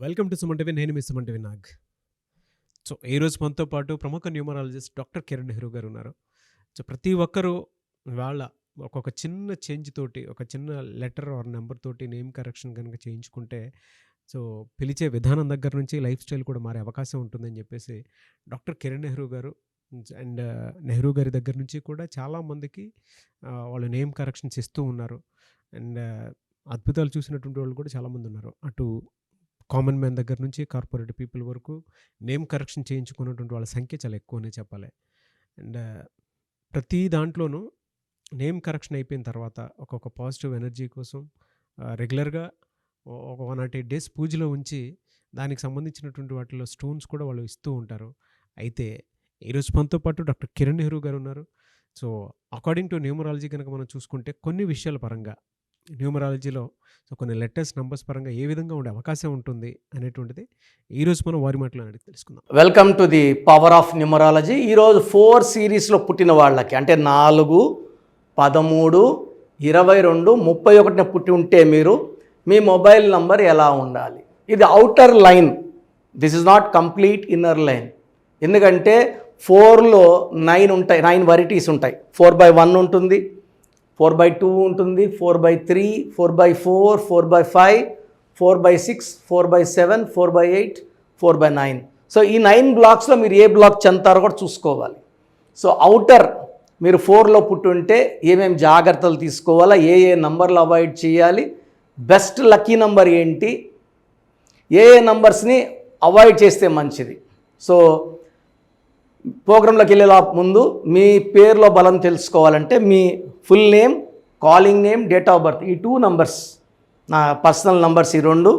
Welcome to Suman TV. నేను మీ Suman TV Nag. So ఈరోజు మనతో పాటు ప్రముఖ న్యూమరాలజిస్ట్ డాక్టర్ కిరణ్ నెహ్రూ గారు ఉన్నారు. సో ప్రతి ఒక్కరూ వాళ్ళ ఒక్కొక్క చిన్న చేంజ్ తోటి, ఒక చిన్న లెటర్ ఆర్ నెంబర్ తోటి నేమ్ కరెక్షన్ కనుక చేయించుకుంటే సో పిలిచే విధానం దగ్గర నుంచి లైఫ్ స్టైల్ కూడా మారే అవకాశం ఉంటుందని చెప్పేసి డాక్టర్ కిరణ్ నెహ్రూ గారు అండ్ నెహ్రూ గారి దగ్గర నుంచి కూడా చాలామందికి వాళ్ళు నేమ్ కరెక్షన్స్ ఇస్తూ ఉన్నారు. అండ్ అద్భుతాలు చూసినటువంటి వాళ్ళు కూడా చాలామంది ఉన్నారు. అటు కామన్ మ్యాన్ దగ్గర నుంచి కార్పొరేట్ పీపుల్ వరకు నేమ్ కరెక్షన్ చేయించుకున్నటువంటి వాళ్ళ సంఖ్య చాలా ఎక్కువనే చెప్పాలి. అండ్ ప్రతి దాంట్లోనూ నేమ్ కరెక్షన్ అయిపోయిన తర్వాత ఒక్కొక్క పాజిటివ్ ఎనర్జీ కోసం రెగ్యులర్గా ఒక 108 డేస్ పూజలో ఉంచి దానికి సంబంధించినటువంటి వాటిలో స్టోన్స్ కూడా వాళ్ళు ఇస్తూ ఉంటారు. అయితే ఈరోజు మనతో పాటు డాక్టర్ కిరణ్ నెహ్రూ గారు ఉన్నారు. సో అకార్డింగ్ టు న్యూమరాలజీ కనుక మనం చూసుకుంటే కొన్ని విషయాల పరంగా న్యూమరాలజీలో సో కొన్ని లెటర్స్ నంబర్స్ పరంగా ఏ విధంగా ఉండే అవకాశం ఉంటుంది అనేటువంటిది ఈరోజు మనం వారి మాటలో అడిగి తెలుసుకుందాం. Welcome to the power of numerology. ఈరోజు 4 సిరీస్లో పుట్టిన వాళ్ళకి అంటే 4, 13, 22, 31 పుట్టి ఉంటే మీరు మీ మొబైల్ నంబర్ ఎలా ఉండాలి? ఇది outer line, this is not complete inner line. ఎందుకంటే 4లో 9 ఉంటాయి, 9 వెరైటీస్ ఉంటాయి. 4/1 ఉంటుంది, 4/2 ఉంటుంది, 4/3, 4/4, 4/5, 4/6, 4/7, 4/8, 4/9. సో ఈ 9 బ్లాక్స్లో మీరు ఏ బ్లాక్ చెందుతారో కూడా చూసుకోవాలి. సో అవుటర్ మీరు 4లో పుట్టుంటే ఏమేమి జాగ్రత్తలు తీసుకోవాలా, ఏ నంబర్లు అవాయిడ్ చేయాలి, బెస్ట్ లక్కీ నంబర్ ఏంటి, ఏ నంబర్స్ని అవాయిడ్ చేస్తే మంచిది. సో ప్రోగ్రాంలోకి వెళ్ళే ముందు మీ పేరులో బలం తెలుసుకోవాలంటే మీ full name, calling name, date of birth, ఈ 2 నంబర్స్ నా పర్సనల్ నంబర్స్. ఈ 2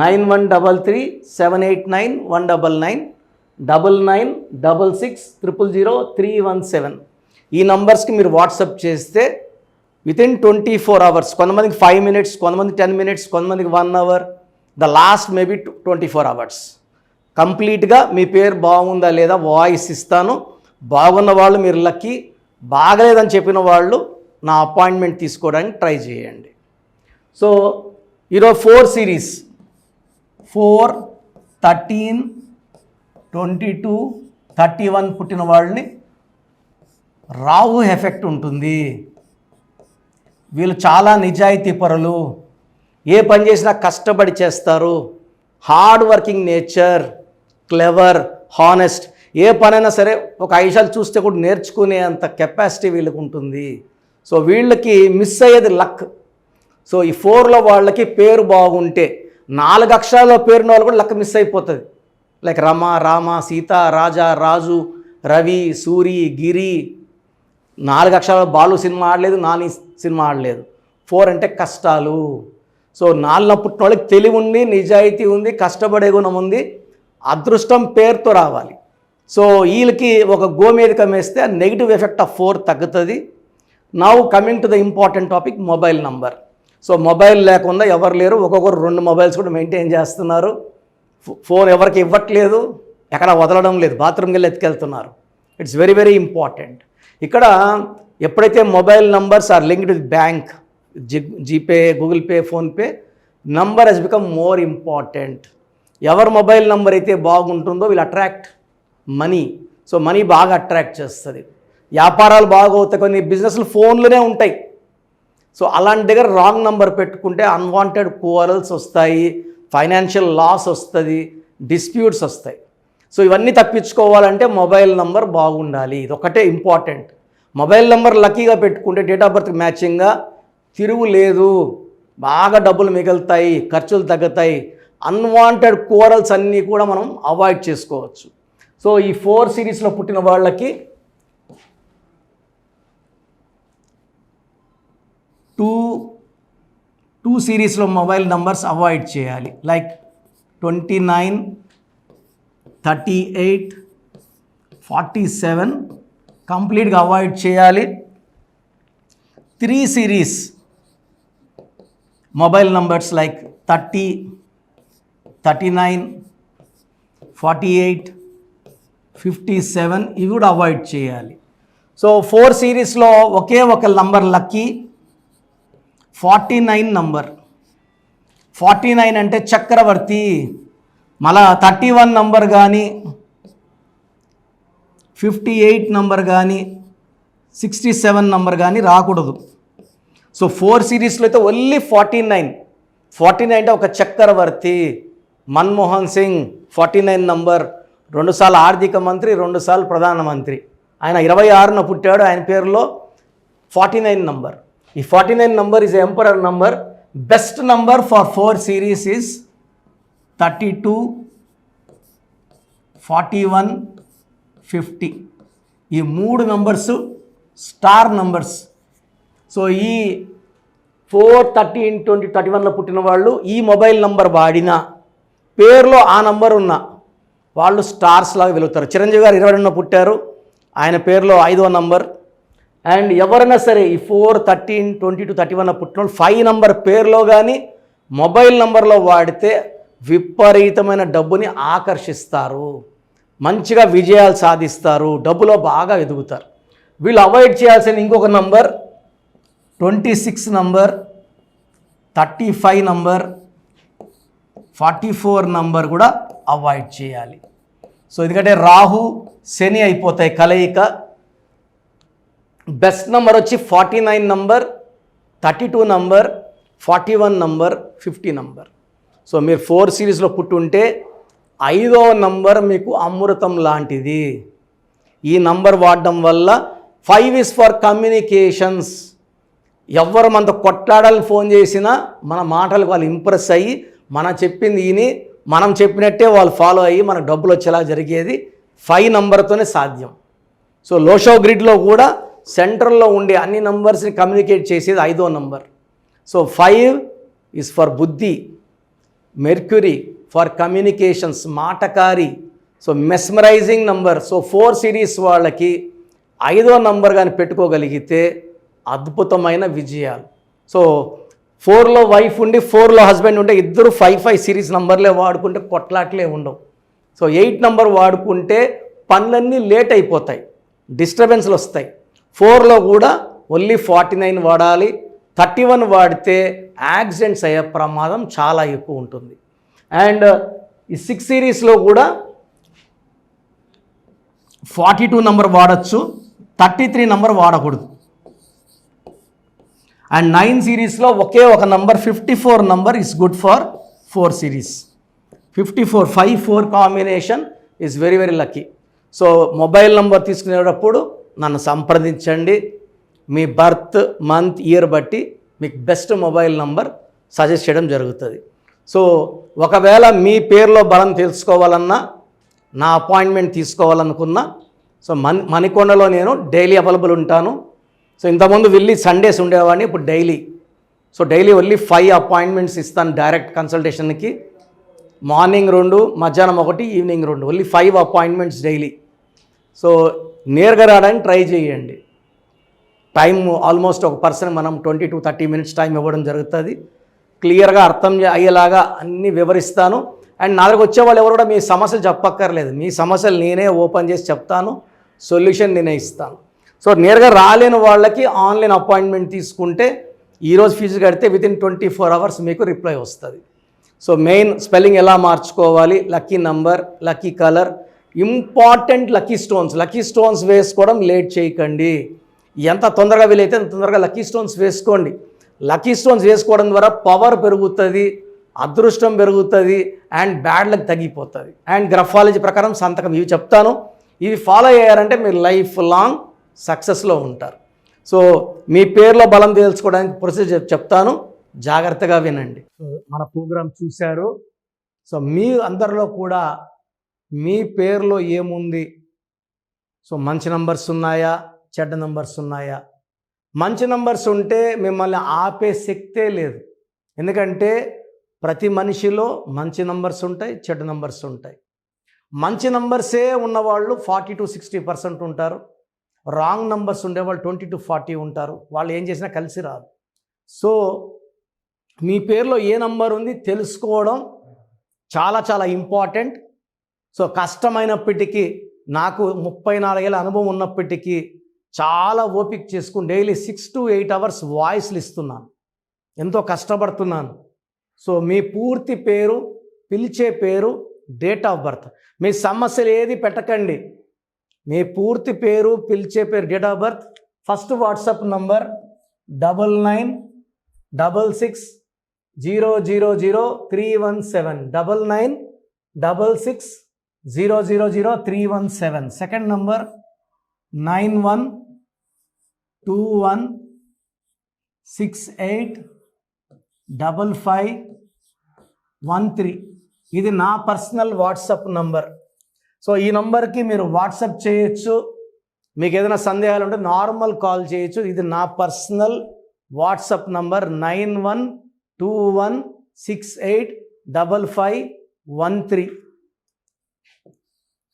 9133 789 199 99 66 000 317. ఈ నంబర్స్కి మీరు వాట్సాప్ చేస్తే వితిన్ 24 అవర్స్, కొంతమందికి 5 minutes, కొంతమంది 10 minutes, కొంతమందికి 1 hour, the last maybe 24 hours కంప్లీట్గా మీ పేరు బాగుందా లేదా వాయిస్ ఇస్తాను. బాగున్న వాళ్ళు మీరు లక్కీ, బాగలేదని చెప్పిన వాళ్ళు నా అపాయింట్మెంట్ తీసుకోవడానికి ట్రై చేయండి. సో ఈరోజు 4 సిరీస్ 4, 13, 22, 31 పుట్టిన వాళ్ళని రాహు ఎఫెక్ట్ ఉంటుంది. వీళ్ళు చాలా నిజాయితీ పరులు, ఏ పని చేసినా కష్టపడి చేస్తారు, hard working nature, clever, honest. ఏ పనైనా సరే ఒక 5 నిమిషాలు చూస్తే కూడా నేర్చుకునే అంత కెపాసిటీ వీళ్ళకి ఉంటుంది. సో వీళ్ళకి మిస్ అయ్యేది లక్. సో ఈ 4లో వాళ్ళకి పేరు బాగుంటే 4 అక్షరాల పేరున్న వాళ్ళు కూడా లక్ మిస్ అయిపోతుంది. లైక్ రమ, రామ, సీత, రాజా, రాజు, రవి, సూరి, గిరి. 4 అక్షరాల బాలు సినిమా ఆడలేదు, నాని సినిమా ఆడలేదు. 4 అంటే కష్టాలు. సో 4లో పుట్టిన వాళ్ళకి తెలివి ఉంది, నిజాయితీ ఉంది, కష్టపడే గుణం ఉంది, అదృష్టం పేరుతో రావాలి. సో వీళ్ళకి ఒక గోమేధికం వేస్తే నెగిటివ్ ఎఫెక్ట్ ఆఫ్ 4 తగ్గుతుంది. Now coming to the important topic, mobile number. So mobile లేకుండా ఎవరు లేరు, ఒక్కొక్కరు 2 మొబైల్స్ కూడా మెయింటైన్ చేస్తున్నారు. ఫోన్ ఎవరికి ఇవ్వట్లేదు, ఎక్కడ వదలడం లేదు, బాత్రూమ్కి వెళ్ళి ఎత్తుకెళ్తున్నారు. It's very very important. ఇక్కడ ఎప్పుడైతే mobile numbers are linked with bank, GPay, Google Pay, PhonePe, number has become more important. ఎవరి మొబైల్ నంబర్ అయితే బాగుంటుందో వీళ్ళు అట్రాక్ట్ మనీ. సో మనీ బాగా అట్రాక్ట్ చేస్తుంది. వ్యాపారాలు బాగా అవుతాయి, కొన్ని బిజినెస్లు ఫోన్లోనే ఉంటాయి. సో అలాంటి దగ్గర రాంగ్ నంబర్ పెట్టుకుంటే అన్వాంటెడ్ కోరల్స్ వస్తాయి, ఫైనాన్షియల్ లాస్ వస్తుంది, డిస్ప్యూట్స్ వస్తాయి. సో ఇవన్నీ తప్పించుకోవాలంటే మొబైల్ నంబర్ బాగుండాలి. ఇది ఒకటే ఇంపార్టెంట్. మొబైల్ నెంబర్ లక్కీగా పెట్టుకుంటే డేట్ ఆఫ్ బర్త్ మ్యాచింగ్గా తిరుగు లేదు, బాగా డబ్బులు మిగులుతాయి, ఖర్చులు తగ్గుతాయి, అన్వాంటెడ్ కోరల్స్ అన్నీ కూడా మనం అవాయిడ్ చేసుకోవచ్చు. సో ఈ 4 సిరీస్లో పుట్టిన వాళ్ళకి 2 సిరీస్లో మొబైల్ నంబర్స్ అవాయిడ్ చేయాలి. లైక్ 29, 38, 47 కంప్లీట్గా అవాయిడ్ చేయాలి. 3 సిరీస్ మొబైల్ నంబర్స్ లైక్ 30, 39, 48, 57 ఇవి కూడా అవాయిడ్ చేయాలి. సో 4 సిరీస్లో ఒకే ఒక నంబర్ లక్కీ, 49 నంబర్. 49 అంటే చక్రవర్తి, మళ్ళా 31 నంబర్ కానీ 58 నంబర్ కానీ 67 నంబర్ కానీ రాకూడదు. సో 4 సిరీస్లో అయితే ఓన్లీ 49 అంటే ఒక చక్రవర్తి మన్మోహన్ సింగ్ 49 నంబర్, 2 సార్లు ఆర్థిక మంత్రి, 2 సార్లు ప్రధానమంత్రి. ఆయన 26న పుట్టాడు. ఆయన పేరులో 49 నంబర్. ఈ 49 number is emperor number. Best number for 4 series is 32, 41, 50. ఈ 3 నంబర్స్ స్టార్ నంబర్స్. సో ఈ 4, 13, 20, 31లో పుట్టిన వాళ్ళు ఈ మొబైల్ నంబర్ వాడిన పేరులో ఆ నంబర్ ఉన్న వాళ్ళు స్టార్స్ లాగా వెలుగుతారు. చిరంజీవి గారు 22న పుట్టారు. ఆయన పేరులో 5వ నంబర్. అండ్ ఎవరైనా సరే ఈ 4, 13, 20 to 31 పుట్టిన వాళ్ళు 5 నంబర్ పేరులో కానీ మొబైల్ నంబర్లో వాడితే విపరీతమైన డబ్బుని ఆకర్షిస్తారు, మంచిగా విజయాలు సాధిస్తారు, డబ్బులో బాగా ఎదుగుతారు. వీళ్ళు అవాయిడ్ చేయాల్సిన ఇంకొక నంబర్ 26 నంబర్, 35 నంబర్, 44 నంబర్ కూడా అవాయిడ్ చేయాలి. సో ఎందుకంటే రాహు శని అయిపోతాయి కలయిక. బెస్ట్ నంబర్ వచ్చి 49 number, 32 number, 41 number, 50 number. So మీరు 4 సిరీస్లో పుట్టుంటే 5వ నంబర్ మీకు అమృతం లాంటిది. ఈ నంబర్ వాడడం వల్ల 5 is ఫర్ కమ్యూనికేషన్స్. ఎవరు మనతో కొట్లాడాలని ఫోన్ చేసినా మన మాటలకు వాళ్ళు ఇంప్రెస్ అయ్యి మనం చెప్పింది ఈని మనం చెప్పినట్టే వాళ్ళు ఫాలో అయ్యి మనకు డబ్బులు వచ్చేలా జరిగేది 5 నంబర్తోనే సాధ్యం. సో లోషో గ్రిడ్లో కూడా సెంట్రల్లో ఉండే అన్ని నంబర్స్ని కమ్యూనికేట్ చేసేది 5వ నంబర్. సో 5 is ఫర్ బుద్ధి, మెర్క్యూరీ ఫర్ కమ్యూనికేషన్స్, మాటకారి. So mesmerising number. So 4 series వాళ్ళకి 5వ నంబర్ కానీ పెట్టుకోగలిగితే అద్భుతమైన విజయాలు. సో 4లో వైఫ్ ఉండి 4లో హస్బెండ్ ఉంటే ఇద్దరు 5 సిరీస్ నంబర్లే వాడుకుంటే కొట్లాట్లే ఉండవు. సో 8 నంబర్ వాడుకుంటే పనులన్నీ లేట్ అయిపోతాయి, డిస్టర్బెన్స్లు వస్తాయి. 4లో కూడా ఓన్లీ 49 వాడాలి. 31 వాడితే యాక్సిడెంట్స్ అయ్యే ప్రమాదం చాలా ఎక్కువ ఉంటుంది. అండ్ ఈ 6 సిరీస్లో కూడా 42 నంబర్ వాడచ్చు, 33 నంబర్ వాడకూడదు. అండ్ 9 సిరీస్లో ఒకే ఒక number 54 number is good for 4 series. 54, 5-4 combination is very very lucky. So mobile number తీసుకునేటప్పుడు నన్ను సంప్రదించండి. మీ బర్త్, మంత్, ఇయర్ బట్టి మీకు బెస్ట్ మొబైల్ నంబర్ సజెస్ట్ చేయడం జరుగుతుంది. సో ఒకవేళ మీ పేరులో బలం తెలుసుకోవాలన్నా, నా అపాయింట్మెంట్ తీసుకోవాలనుకున్నా, సో మణికొండలో నేను డైలీ అవైలబుల్ ఉంటాను. సో ఇంతకుముందు వెళ్ళి సండేస్ ఉండేవాడిని, ఇప్పుడు daily. So daily only 5 appointments ఇస్తాను డైరెక్ట్ కన్సల్టేషన్కి. మార్నింగ్ 2, మధ్యాహ్నం 1, evening 2, only 5 appointments daily. So నేరుగా రావడానికి ట్రై చేయండి. టైం ఆల్మోస్ట్ ఒక పర్సన్ మనం 20 to 30 minutes టైం ఇవ్వడం జరుగుతుంది. క్లియర్గా అర్థం అయ్యేలాగా అన్నీ వివరిస్తాను. అండ్ నా దగ్గరకు వచ్చే వాళ్ళు ఎవరు కూడా మీ సమస్యలు చెప్పక్కర్లేదు. మీ సమస్యలు నేనే ఓపెన్ చేసి చెప్తాను, సొల్యూషన్ నేనే ఇస్తాను. సో నేరుగా రాలేని వాళ్ళకి ఆన్లైన్ అపాయింట్మెంట్ తీసుకుంటే ఈరోజు ఫీజు కడితే వితిన్ 24 hours మీకు రిప్లై వస్తుంది. సో మెయిన్ స్పెల్లింగ్ ఎలా మార్చుకోవాలి, lucky number, lucky colour, important lucky stones వేసుకోవడం లేట్ చేయకండి. ఎంత తొందరగా వీలైతే అంత తొందరగా లక్కీ స్టోన్స్ వేసుకోండి. లక్కీ స్టోన్స్ వేసుకోవడం ద్వారా పవర్ పెరుగుతుంది, అదృష్టం పెరుగుతుంది, అండ్ బ్యాడ్ లక్ తగ్గిపోతుంది. అండ్ గ్రఫాలజీ ప్రకారం సంతకం ఇవి చెప్తాను. ఇవి ఫాలో అయ్యారంటే మీరు లైఫ్ లాంగ్ సక్సెస్లో ఉంటారు. సో మీ పేరులో బలం తెలుసుకోవడానికి ప్రొసీజర్ చెప్తాను, జాగ్రత్తగా వినండి. సో మన ప్రోగ్రాం చూశారు. సో మీ అందరిలో కూడా మీ పేరులో ఏముంది, సో మంచి నంబర్స్ ఉన్నాయా, చెడ్డ నంబర్స్ ఉన్నాయా? మంచి నంబర్స్ ఉంటే మిమ్మల్ని ఆపే శక్తే లేదు. ఎందుకంటే ప్రతి మనిషిలో మంచి నంబర్స్ ఉంటాయి, చెడ్డ నంబర్స్ ఉంటాయి. మంచి నంబర్సే ఉన్నవాళ్ళు 40 to 60% ఉంటారు. రాంగ్ నంబర్స్ ఉండేవాళ్ళు 20 to 40 ఉంటారు. వాళ్ళు ఏం చేసినా కలిసి రాదు. సో మీ పేరులో ఏ నంబర్ ఉంది తెలుసుకోవడం చాలా చాలా ఇంపార్టెంట్. సో కష్టమైనప్పటికీ, నాకు 34 ఏళ్ళ అనుభవం ఉన్నప్పటికీ చాలా ఓపిక చేసుకుని డైలీ 6 to 8 hours వాయిస్లు ఇస్తున్నాను, ఎంతో కష్టపడుతున్నాను. సో మీ పూర్తి పేరు, పిలిచే పేరు, డేట్ ఆఫ్ బర్త్. మీ సమస్యలు ఏది పెట్టకండి, మీ పూర్తి పేరు, పిలిచే పేరు, date of birth. First WhatsApp number 9966000317 9966000317. Second number 9121685513. ఇది నా పర్సనల్ వాట్సాప్ నంబర్. సో ఈ నంబర్కి మీరు వాట్సాప్ చేయొచ్చు. మీకు ఏదైనా సందేహాలు ఉంటే నార్మల్ కాల్ చేయొచ్చు. ఇది నా పర్సనల్ వాట్సాప్ నంబర్ 9121685513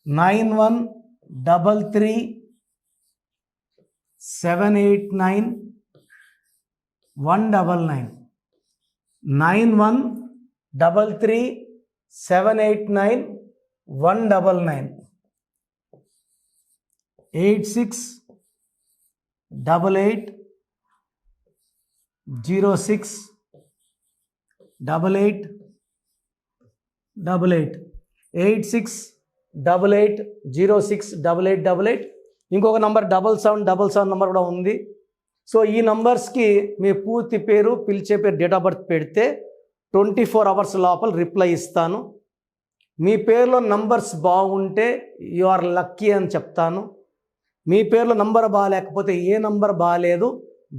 9133789199 9133789199 8688068888 8688068888. ఇంకొక నంబర్ 7777 నంబర్ కూడా ఉంది. సో ఈ నంబర్స్కి మీ పూర్తి పేరు, పిలిచే పేరు, డేట్ ఆఫ్ బర్త్ పెడితే 24 అవర్స్ లోపల రిప్లై ఇస్తాను. మీ పేరులో నంబర్స్ బాగుంటే యు ఆర్ లక్కీ అని చెప్తాను. మీ పేరులో నంబర్ బాగాలేకపోతే ఏ నంబర్ బాగాలేదు,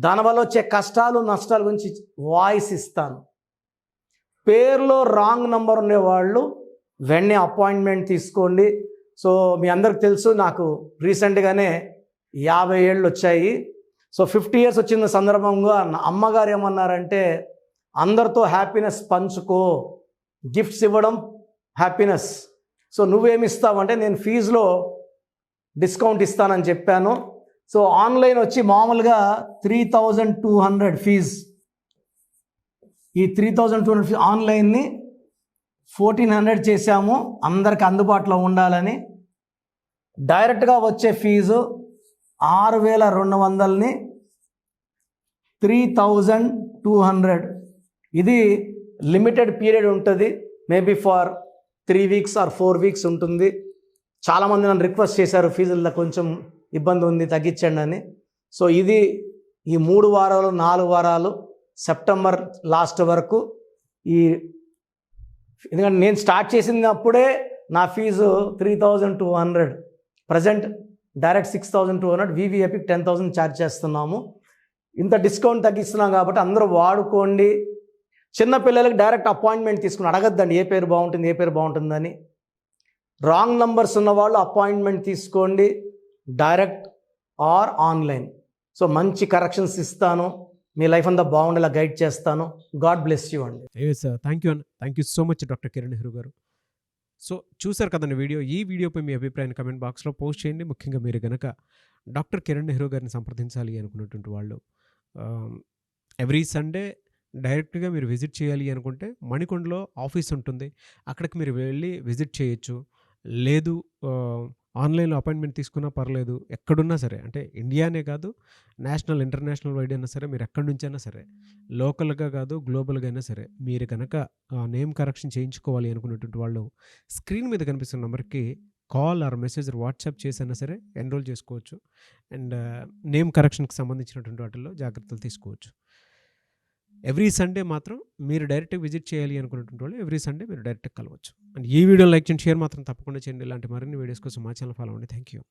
దానివల్ల వచ్చే కష్టాలు నష్టాల గురించి వాయిస్ ఇస్తాను. పేరులో రాంగ్ నంబర్ ఉండేవాళ్ళు వెంటనే అపాయింట్మెంట్ తీసుకోండి. సో మీ అందరికి తెలుసు, నాకు రీసెంట్గానే 50 ఏళ్ళు వచ్చాయి. సో 50 ఇయర్స్ వచ్చిన సందర్భంగా నా అమ్మగారు ఏమన్నారంటే, అందరితో హ్యాపీనెస్ పంచుకో, గిఫ్ట్స్ ఇవ్వడం హ్యాపీనెస్. సో నువ్వేమిస్తావంటే, నేను ఫీజులో డిస్కౌంట్ ఇస్తానని చెప్పాను. సో ఆన్లైన్ వచ్చి మామూలుగా 3200 ఫీజ్. ఈ 3200 ఫీజ్ ఆన్లైన్ని 1400 చేశాము, అందరికి అందుబాటులో ఉండాలని. డైరెక్ట్గా వచ్చే ఫీజు 6200ని 3200. ఇది లిమిటెడ్ పీరియడ్ ఉంటుంది, maybe for 3 weeks or 4 weeks ఉంటుంది. చాలామంది నన్ను రిక్వెస్ట్ చేశారు, ఫీజుల్లో కొంచెం ఇబ్బంది ఉంది తగ్గించండి అని. సో ఇది ఈ 3 వారాలు 4 వారాలు సెప్టెంబర్ లాస్ట్ వరకు. ఎందుకంటే నేను స్టార్ట్ చేసినప్పుడే నా ఫీజు 3200, ప్రజెంట్ డైరెక్ట్ 6200, వివిఐపికి 10,000 ఛార్జ్ చేస్తున్నాము. ఇంత డిస్కౌంట్ తగ్గిస్తున్నాం కాబట్టి అందరూ వాడుకోండి. చిన్నపిల్లలకి డైరెక్ట్ అపాయింట్మెంట్ తీసుకుని అడగద్దండి ఏ పేరు బాగుంటుంది, ఏ పేరు బాగుంటుందని. రాంగ్ నంబర్స్ ఉన్నవాళ్ళు అపాయింట్మెంట్ తీసుకోండి, డైరెక్ట్ ఆర్ ఆన్లైన్. సో మంచి కరెక్షన్స్ ఇస్తాను, మీ లైఫ్ అంతా బాగుండేలా గైడ్ చేస్తాను. గాడ్ బ్లెస్ యూ అండి. Sir, thank you so much doctor Kiran Nehru గారు. సో చూసారు కదండి వీడియో. ఈ వీడియోపై మీ అభిప్రాయాన్ని కమెంట్ బాక్స్లో పోస్ట్ చేయండి. ముఖ్యంగా మీరు కనుక డాక్టర్ కిరణ్ నెహ్రూ గారిని సంప్రదించాలి అనుకున్నటువంటి వాళ్ళు ఎవ్రీ సండే డైరెక్ట్గా మీరు విజిట్ చేయాలి అనుకుంటే మణికొండలో ఆఫీస్ ఉంటుంది, అక్కడికి మీరు వెళ్ళి విజిట్ చేయొచ్చు. లేదు ఆన్లైన్లో అపాయింట్మెంట్ తీసుకున్నా పర్లేదు, ఎక్కడున్నా సరే, అంటే ఇండియానే కాదు, నేషనల్ ఇంటర్నేషనల్ వైడ్ అయినా సరే, మీరు ఎక్కడి నుంచైనా సరే, లోకల్గా కాదు గ్లోబల్గా అయినా సరే, మీరు కనుక నేమ్ కరెక్షన్ చేయించుకోవాలి అనుకున్నటువంటి వాళ్ళు స్క్రీన్ మీద కనిపిస్తున్న నెంబర్కి కాల్ ఆర్ మెసేజ్ వాట్సాప్ చేసైనా సరే ఎన్రోల్ చేసుకోవచ్చు. అండ్ నేమ్ కరెక్షన్కి సంబంధించినటువంటి వాటిల్లో జాగ్రత్తలు తీసుకోవచ్చు. ఎవ్రీ సండే మాత్రం మీరు డైరెక్ట్గా విజిట్ చేయాలి అనుకున్నటువంటి వాళ్ళు ఎవ్రీ సండే మీరు డైరెక్ట్గా కలవచ్చు. అండ్ ఈ వీడియో లైక్ చేయండి, షేర్ మాత్రం తప్పకుండా చేయండి. ఇలాంటి మరిన్ని వీడియోస్ కోసం మా ఛానల్ ఫాలో అవ్వండి. Thank you.